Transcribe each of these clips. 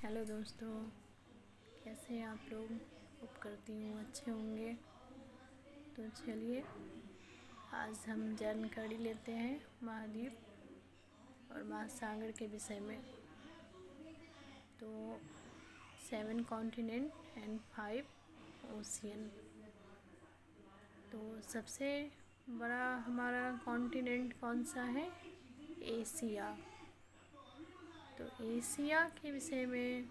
Hello दोस्तों, कैसे हैं आप लोग। होप करती हूँ अच्छे होंगे। तो चलिए आज हम जानकारी लेते हैं महाद्वीप और महासागर के विषय में। तो 7 कॉन्टिनेंट एंड 5 ओशियन। तो सबसे बड़ा हमारा कॉन्टिनेंट कौन सा है? एशिया। तो एशिया के विषय में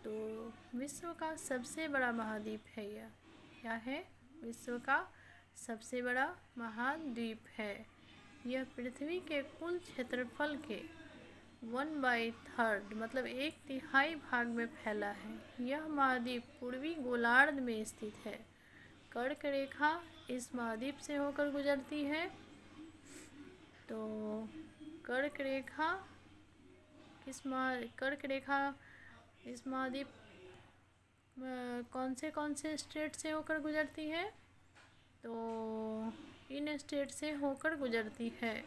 तो विश्व का सबसे बड़ा महाद्वीप है यह। क्या है? विश्व का सबसे बड़ा महाद्वीप है। यह पृथ्वी के कुल क्षेत्रफल के 1/3 मतलब 1/3 भाग में फैला है। यह महाद्वीप पूर्वी गोलार्ध में स्थित है। कर्क रेखा इस महाद्वीप से होकर गुजरती है। तो कर्क रेखा इस महाद्वीप कौन से स्टेट से होकर गुजरती है? तो इन स्टेट से होकर गुजरती है: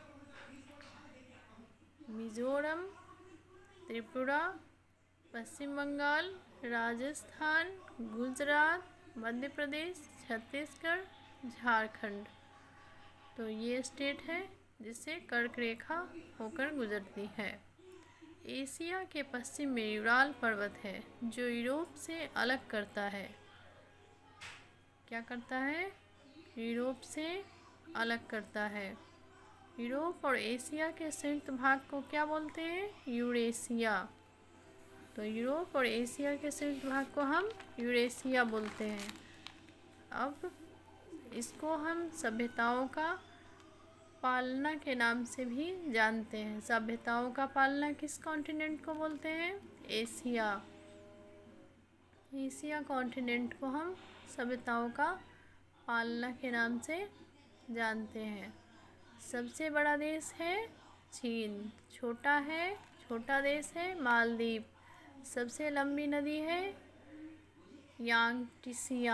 मिजोरम, त्रिपुरा, पश्चिम बंगाल, राजस्थान, गुजरात, मध्य प्रदेश, छत्तीसगढ़, झारखंड। तो ये स्टेट है जिससे कर्क रेखा होकर गुजरती है। एशिया के पश्चिम में यूराल पर्वत है जो यूरोप से अलग करता है। क्या करता है? यूरोप से अलग करता है। यूरोप और एशिया के संयुक्त भाग को क्या बोलते हैं? यूरेशिया। तो यूरोप और एशिया के संयुक्त भाग को हम यूरेशिया बोलते हैं। अब इसको हम सभ्यताओं का पालना के नाम से भी जानते हैं। सभ्यताओं का पालना किस कॉन्टिनेंट को बोलते हैं? एशिया। एशिया कॉन्टिनेंट को हम सभ्यताओं का पालना के नाम से जानते हैं। सबसे बड़ा देश है चीन। छोटा देश है मालदीव। सबसे लंबी नदी है यांगत्से।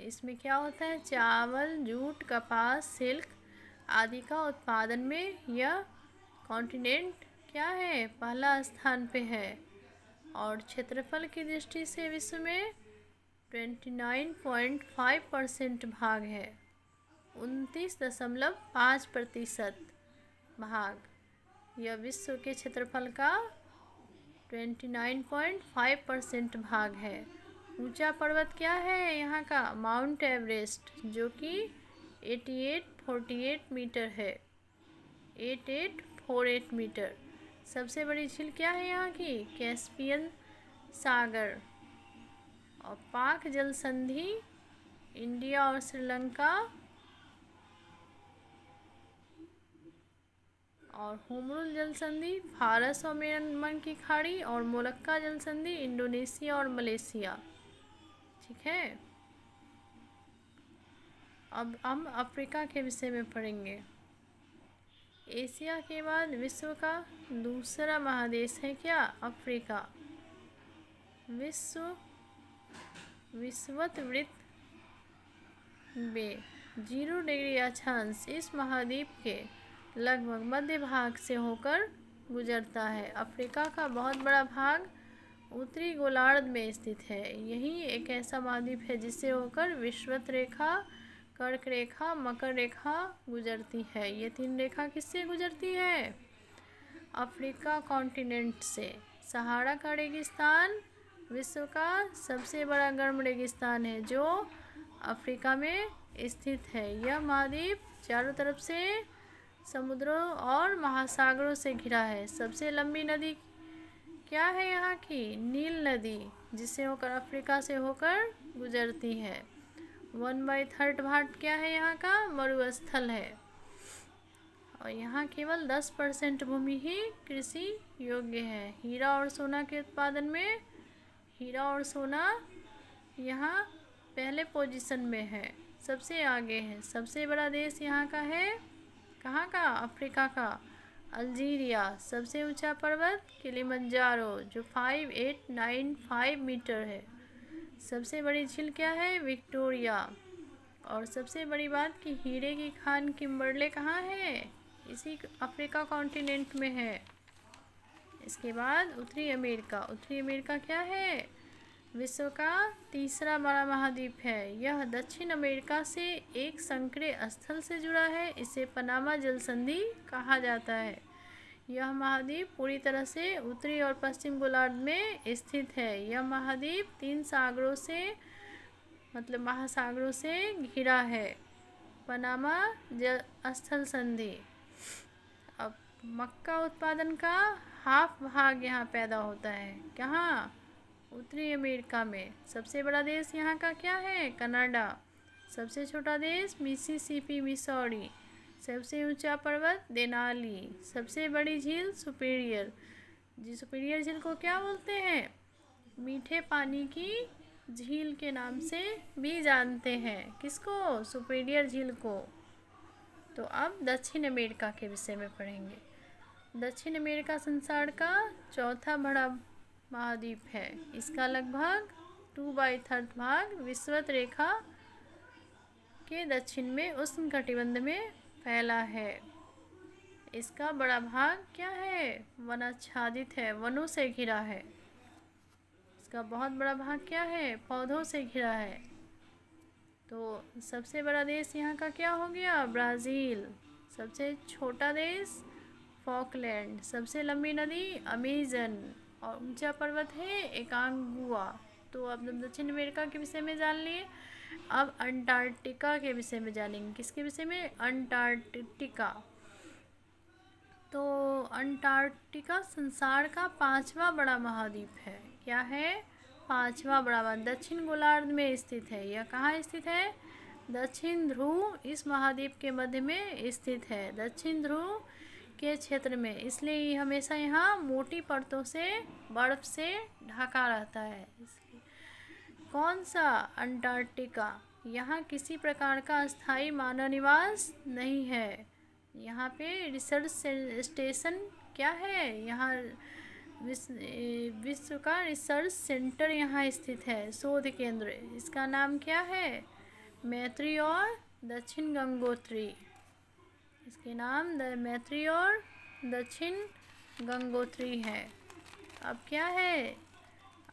इसमें क्या होता है? चावल, जूट, कपास, सिल्क आदि का उत्पादन में यह कॉन्टिनेंट क्या है? पहला स्थान पे है। और क्षेत्रफल की दृष्टि से विश्व में 29.5% भाग है। 29.5% भाग यह विश्व के क्षेत्रफल का 29.5% भाग है। ऊंचा पर्वत क्या है यहाँ का? माउंट एवरेस्ट, जो कि 8848 मीटर है। 8848 मीटर। सबसे बड़ी झील क्या है यहाँ की? कैस्पियन सागर। और पाक जल संधि इंडिया और श्रीलंका और होमरुल जल संधि फारस और म्यांमार की खाड़ी और मोलक्का जल संधि इंडोनेशिया और मलेशिया। ठीक है। अब हम अफ्रीका के विषय में पढ़ेंगे। एशिया के बाद विश्व का दूसरा महादेश है क्या? अफ्रीका। विषुवत-वृत्त में 0 डिग्री अक्षांश इस महाद्वीप के लगभग मध्य भाग से होकर गुजरता है। अफ्रीका का बहुत बड़ा भाग उत्तरी गोलार्ध में स्थित है। यही एक ऐसा महाद्वीप है जिससे होकर विषुवत रेखा, कर्क रेखा, मकर रेखा गुजरती है। ये 3 रेखा किससे गुजरती है? अफ्रीका कॉन्टिनेंट से। सहारा का रेगिस्तान विश्व का सबसे बड़ा गर्म रेगिस्तान है जो अफ्रीका में स्थित है। यह महाद्वीप चारों तरफ से समुद्रों और महासागरों से घिरा है। सबसे लंबी नदी क्या है यहाँ की? नील नदी, जिससे होकर अफ्रीका से होकर गुजरती है। 1/3 भाग क्या है यहाँ का? मरुस्थल है। और यहाँ केवल 10% भूमि ही कृषि योग्य है। हीरा और सोना के उत्पादन में हीरा और सोना यहाँ पहले पोजीशन में है, सबसे आगे है। सबसे बड़ा देश यहाँ का है, कहाँ का? अफ्रीका का अल्जीरिया। सबसे ऊंचा पर्वत किलिमंजारो जो 5895 मीटर है। सबसे बड़ी झील क्या है? विक्टोरिया। और सबसे बड़ी बात कि हीरे की खान किम्बरले कहाँ है? इसी अफ्रीका कॉन्टिनेंट में है। इसके बाद उत्तरी अमेरिका। उत्तरी अमेरिका क्या है? विश्व का तीसरा बड़ा महाद्वीप है। यह दक्षिण अमेरिका से एक संकरे स्थल से जुड़ा है। इसे पनामा जल संधि कहा जाता है। यह महाद्वीप पूरी तरह से उत्तरी और पश्चिम गोलार्ध में स्थित है। यह महाद्वीप 3 सागरों से मतलब महासागरों से घिरा है। पनामा जल स्थल संधि। अब मक्का उत्पादन का हाफ भाग यहाँ पैदा होता है। कहाँ? उत्तरी अमेरिका में। सबसे बड़ा देश यहाँ का क्या है? कनाडा। सबसे छोटा देश मिसिसिपी मिसौरी। सबसे ऊंचा पर्वत देनाली। सबसे बड़ी झील सुपीरियर। सुपीरियर झील को क्या बोलते हैं? मीठे पानी की झील के नाम से भी जानते हैं। किसको? सुपीरियर झील को। तो अब दक्षिण अमेरिका के विषय में पढ़ेंगे। दक्षिण अमेरिका संसार का चौथा बड़ा महाद्वीप है। इसका लगभग 2/3 भाग विषुवत रेखा के दक्षिण में उष्णकटिबंध में फैला है। इसका बड़ा भाग क्या है? वनाच्छादित है, वनों से घिरा है। इसका बहुत बड़ा भाग क्या है? पौधों से घिरा है। तो सबसे बड़ा देश यहाँ का क्या हो गया? ब्राज़ील। सबसे छोटा देश फॉकलैंड। सबसे लंबी नदी अमेजन और ऊंचा पर्वत है एकांगुआ। तो अब दक्षिण अमेरिका के विषय में जान लिए। अब अंटार्कटिका के विषय में जानेंगे। किसके विषय में? अंटार्कटिका। तो अंटार्कटिका संसार का 5वां बड़ा महाद्वीप है। क्या है? 5वां बड़ा महाद्वीप दक्षिण गोलार्ध में स्थित है। यह कहाँ स्थित है? दक्षिण ध्रुव इस महाद्वीप के मध्य में स्थित है। दक्षिण ध्रुव के क्षेत्र में, इसलिए ये हमेशा यहाँ मोटी परतों से बर्फ से ढका रहता है। इसलिए कौन सा? अंटार्कटिका। यहाँ किसी प्रकार का स्थायी मानव निवास नहीं है। यहाँ पे रिसर्च स्टेशन क्या है? यहाँ विश्व का रिसर्च सेंटर यहाँ स्थित है, शोध केंद्र। इसका नाम क्या है? मैत्री और दक्षिण गंगोत्री। इसके नाम मैत्री और दक्षिण गंगोत्री है। अब क्या है?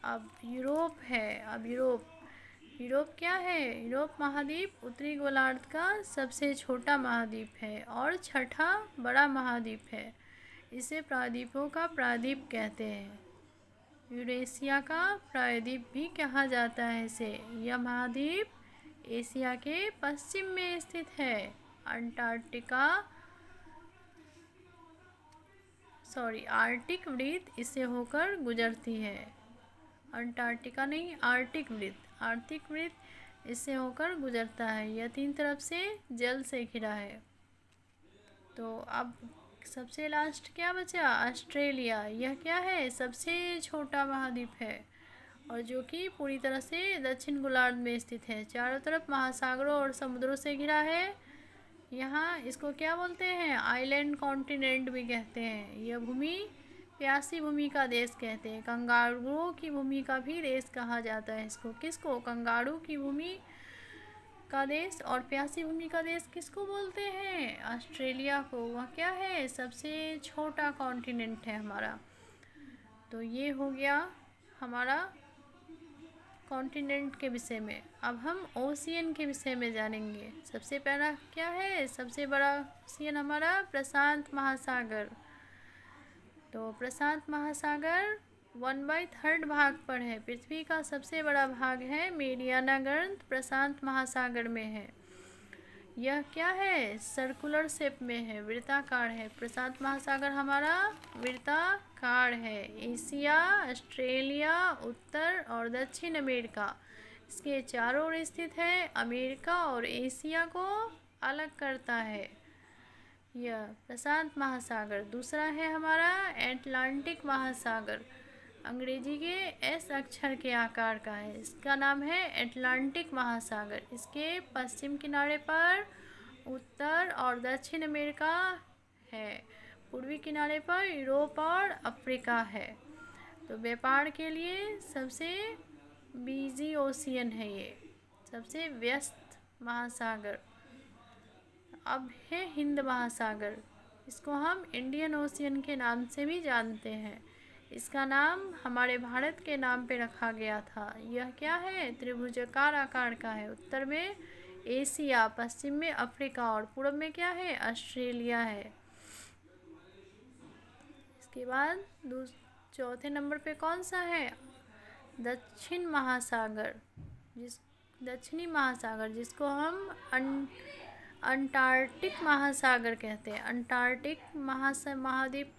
अब यूरोप है। अब यूरोप क्या है? यूरोप महाद्वीप उत्तरी गोलार्ध का सबसे छोटा महाद्वीप है और छठा बड़ा महाद्वीप है। इसे प्रायद्वीपों का प्रायद्वीप कहते हैं। यूरेशिया का प्रायद्वीप भी कहा जाता है इसे। यह महाद्वीप एशिया के पश्चिम में स्थित है। आर्कटिक वृत्त इससे होकर गुजरती है। अंटार्कटिका नहीं, आर्कटिक वृत्त इससे होकर गुजरता है। यह 3 तरफ से जल से घिरा है। तो अब सबसे लास्ट क्या बचा? ऑस्ट्रेलिया। यह क्या है? सबसे छोटा महाद्वीप है और जो कि पूरी तरह से दक्षिण गोलार्ध में स्थित है। चारों तरफ महासागरों और समुद्रों से घिरा है। यहाँ इसको क्या बोलते हैं? आइलैंड कॉन्टिनेंट भी कहते हैं। यह भूमि प्यासी भूमि का देश कहते हैं। कंगारुओं की भूमि का भी देश कहा जाता है इसको। किसको? कंगारू की भूमि का देश और प्यासी भूमि का देश किसको बोलते हैं? ऑस्ट्रेलिया को। वह क्या है? सबसे छोटा कॉन्टिनेंट है हमारा। तो ये हो गया हमारा कॉन्टिनेंट के विषय में। अब हम ओशियन के विषय में जानेंगे। सबसे पहला क्या है? सबसे बड़ा ओशियन हमारा प्रशांत महासागर। तो प्रशांत महासागर 1/3 भाग पर है। पृथ्वी का सबसे बड़ा भाग है मेरियाना ग्रंथ प्रशांत महासागर में है। यह क्या है? सर्कुलर शेप में है, वृत्ताकार है। प्रशांत महासागर हमारा वृत्ताकार है। एशिया, ऑस्ट्रेलिया, उत्तर और दक्षिण अमेरिका इसके चारों ओर स्थित है। अमेरिका और एशिया को अलग करता है यह प्रशांत महासागर। दूसरा है हमारा अटलांटिक महासागर। अंग्रेजी के एस अक्षर के आकार का है। इसका नाम है अटलांटिक महासागर। इसके पश्चिम किनारे पर उत्तर और दक्षिण अमेरिका है। पूर्वी किनारे पर यूरोप और अफ्रीका है। तो व्यापार के लिए सबसे बिजी ओशियन है ये, सबसे व्यस्त महासागर। अब है हिंद महासागर। इसको हम इंडियन ओशियन के नाम से भी जानते हैं। इसका नाम हमारे भारत के नाम पे रखा गया था। यह क्या है? त्रिभुजाकार आकार का है। उत्तर में एशिया, पश्चिम में अफ्रीका और पूर्व में क्या है? ऑस्ट्रेलिया है। इसके बाद चौथे नंबर पे कौन सा है? दक्षिण महासागर। दक्षिणी महासागर जिसको हम अंटार्कटिक महासागर कहते हैं। अंटार्कटिक महाद्वीप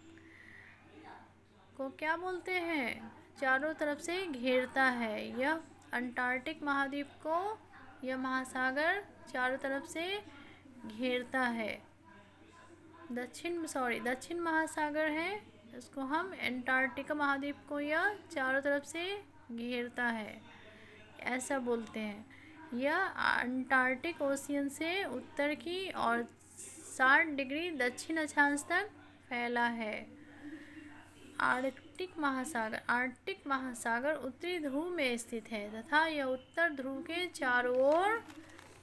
को क्या बोलते हैं? चारों तरफ से घेरता है। यह अंटार्कटिक महाद्वीप को यह महासागर चारों तरफ से घेरता है। दक्षिण महासागर है, इसको हम अंटार्कटिका महाद्वीप को यह चारों तरफ से घेरता है, ऐसा बोलते हैं। यह अंटार्कटिक ओशियन से उत्तर की और 60 डिग्री दक्षिण अक्षांश तक फैला है। आर्कटिक महासागर उत्तरी ध्रुव में स्थित है तथा यह उत्तर ध्रुव के चारों ओर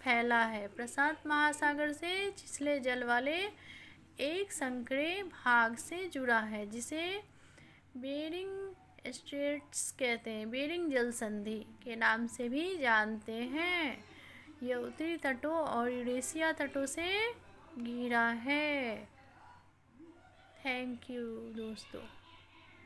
फैला है। प्रशांत महासागर से छिछले जल वाले एक संकरे भाग से जुड़ा है जिसे बेरिंग स्ट्रेट्स कहते हैं। बेरिंग जल संधि के नाम से भी जानते हैं। यह उत्तरी तटों और यूरेशिया तटों से घिरा है। थैंक यू दोस्तों।